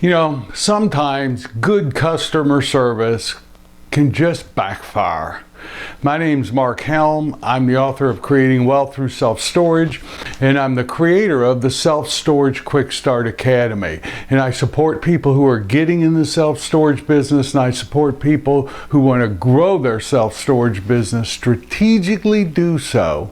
You know, sometimes good customer service can just backfire. My name's Mark Helm. I'm the author of Creating Wealth Through Self-Storage, and I'm the creator of the Self-Storage Quick Start Academy. And I support people who are getting in the self-storage business, and I support people who want to grow their self-storage business, strategically do so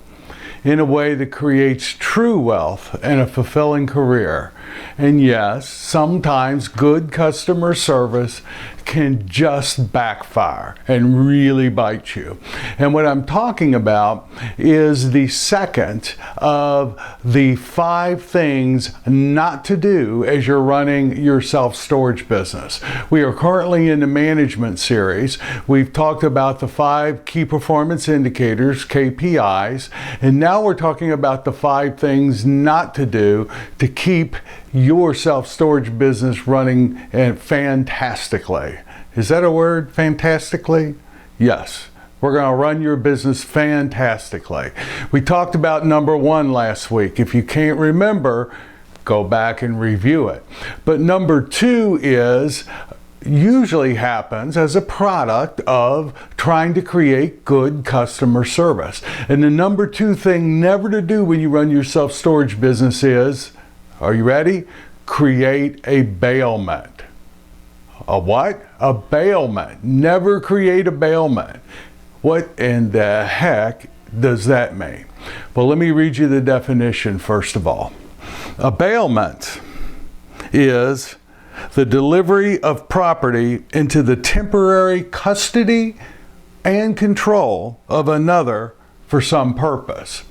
in a way that creates true wealth and a fulfilling career. And yes, sometimes good customer service can just backfire and really bite you. And what I'm talking about is the second of the 5 things not to do as you're running your self-storage business. We are currently in the management series. We've talked about the 5 key performance indicators, KPIs, and now we're talking about the 5 things not to do to keep your self-storage business running fantastically. Is that a word, fantastically? Yes. We're going to run your business fantastically. We talked about number 1 last week. If you can't remember, go back and review it. But number 2 usually happens as a product of trying to create good customer service. And the number 2 thing never to do when you run your self-storage business is, are you ready? Create a bailment. A what? A bailment. Never create a bailment. What in the heck does that mean? Well, let me read you the definition first of all. A bailment is the delivery of property into the temporary custody and control of another for some purpose.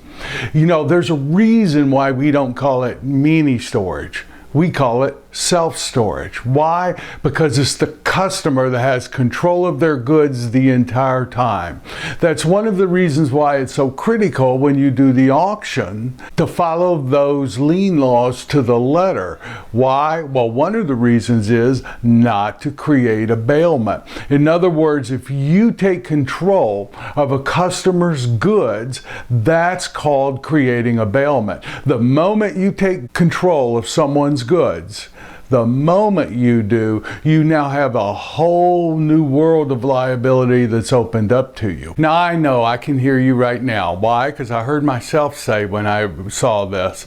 You know, there's a reason why we don't call it mini storage. We call it self-storage. Why? Because it's the customer that has control of their goods the entire time. That's one of the reasons why it's so critical when you do the auction to follow those lien laws to the letter. Why? Well, one of the reasons is not to create a bailment. In other words, if you take control of a customer's goods, that's called creating a bailment. The moment you take control of someone's goods, the moment you do, you now have a whole new world of liability that's opened up to you. Now I know I can hear you right now. Why? Because I heard myself say when I saw this,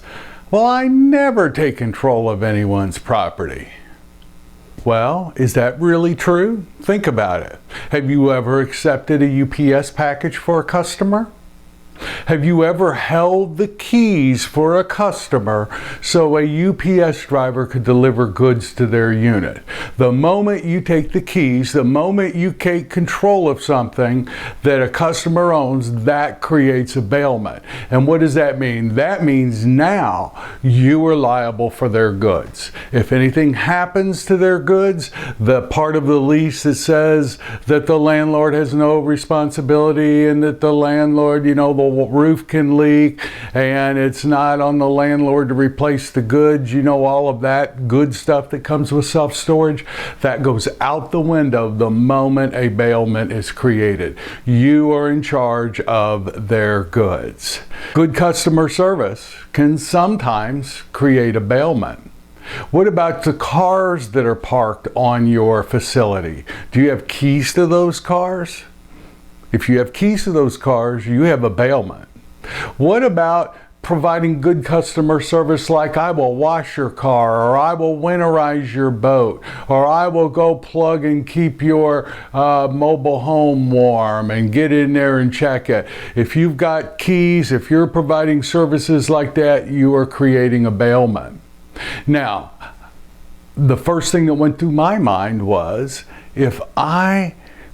well, I never take control of anyone's property. Well, is that really true? Think about it. Have you ever accepted a UPS package for a customer? Have you ever held the keys for a customer so a UPS driver could deliver goods to their unit? The moment you take the keys, the moment you take control of something that a customer owns, that creates a bailment. And what does that mean? That means now you are liable for their goods. If anything happens to their goods, the part of the lease that says that the landlord has no responsibility and that the landlord, the roof can leak and it's not on the landlord to replace the goods, all of that good stuff that comes with self-storage, that goes out the window the moment a bailment is created. You are in charge of their goods. Good customer service can sometimes create a bailment. What about the cars that are parked on your facility? Do you have keys to those cars? If you have keys to those cars, you have a bailment. What about providing good customer service like I will wash your car, or I will winterize your boat, or I will go plug and keep your mobile home warm and get in there and check it? If you've got keys, if you're providing services like that, you are creating a bailment. Now, the first thing that went through my mind was,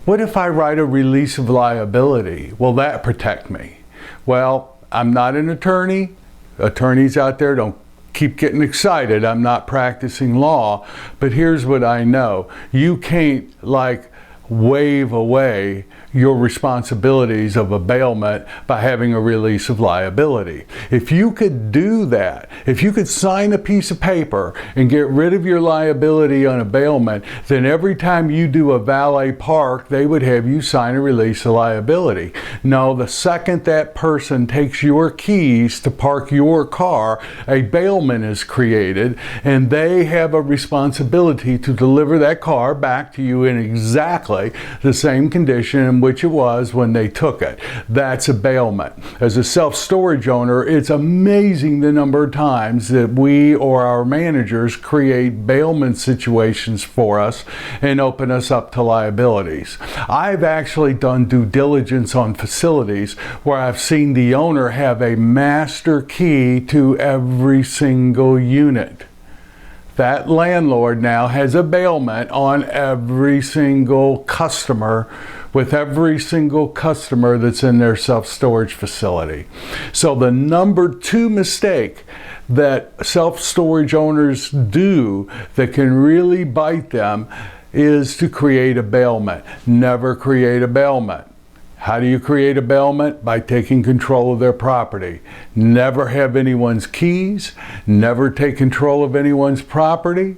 what if I write a release of liability? Will that protect me? Well, I'm not an attorney. Attorneys out there, don't keep getting excited. I'm not practicing law. But here's what I know. You can't wave away your responsibilities of a bailment by having a release of liability. If you could do that, if you could sign a piece of paper and get rid of your liability on a bailment, then every time you do a valet park, they would have you sign a release of liability. No, the second that person takes your keys to park your car, a bailment is created, and they have a responsibility to deliver that car back to you in exactly the same condition in which it was when they took it. That's a bailment. As a self-storage owner, it's amazing the number of times that we or our managers create bailment situations for us and open us up to liabilities. I've actually done due diligence on facilities where I've seen the owner have a master key to every single unit. That landlord now has a bailment on every single customer, with every single customer that's in their self-storage facility. So the number 2 mistake that self-storage owners do that can really bite them is to create a bailment. Never create a bailment. How do you create a bailment? By taking control of their property. Never have anyone's keys. Never take control of anyone's property.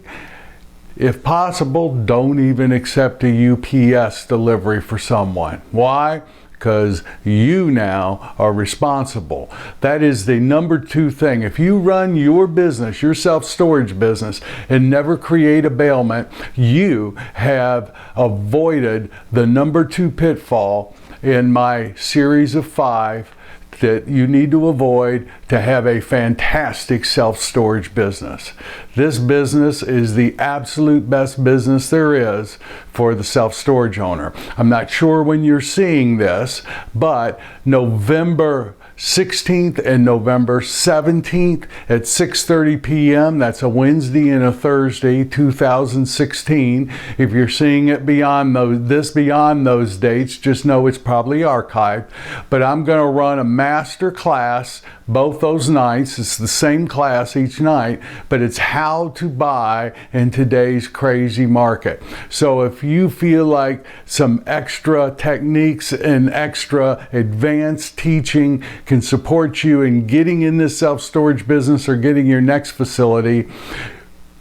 If possible, don't even accept a UPS delivery for someone. Why? Because you now are responsible. That is the number 2 thing. If you run your business, your self-storage business, and never create a bailment, you have avoided the number 2 pitfall in my series of 5 that you need to avoid to have a fantastic self-storage business. This business is the absolute best business there is for the self-storage owner. I'm not sure when you're seeing this, but November 16th and November 17th at 6:30 p.m. That's a Wednesday and a Thursday, 2016. If you're seeing it beyond those dates, just know it's probably archived. But I'm going to run a master class both those nights. It's the same class each night, but it's how to buy in today's crazy market. So if you feel like some extra techniques and extra advanced teaching can support you in getting in this self-storage business or getting your next facility,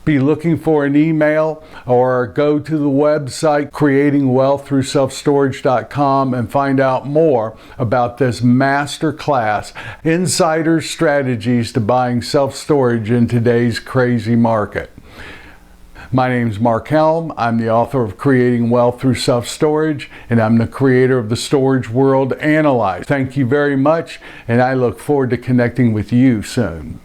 be looking for an email or go to the website creatingwealththroughselfstorage.com and find out more about this master class, Insider Strategies to Buying Self-Storage in Today's Crazy Market. My name is Mark Helm. I'm the author of Creating Wealth Through Self-Storage, and I'm the creator of the Storage World Analyzed. Thank you very much, and I look forward to connecting with you soon.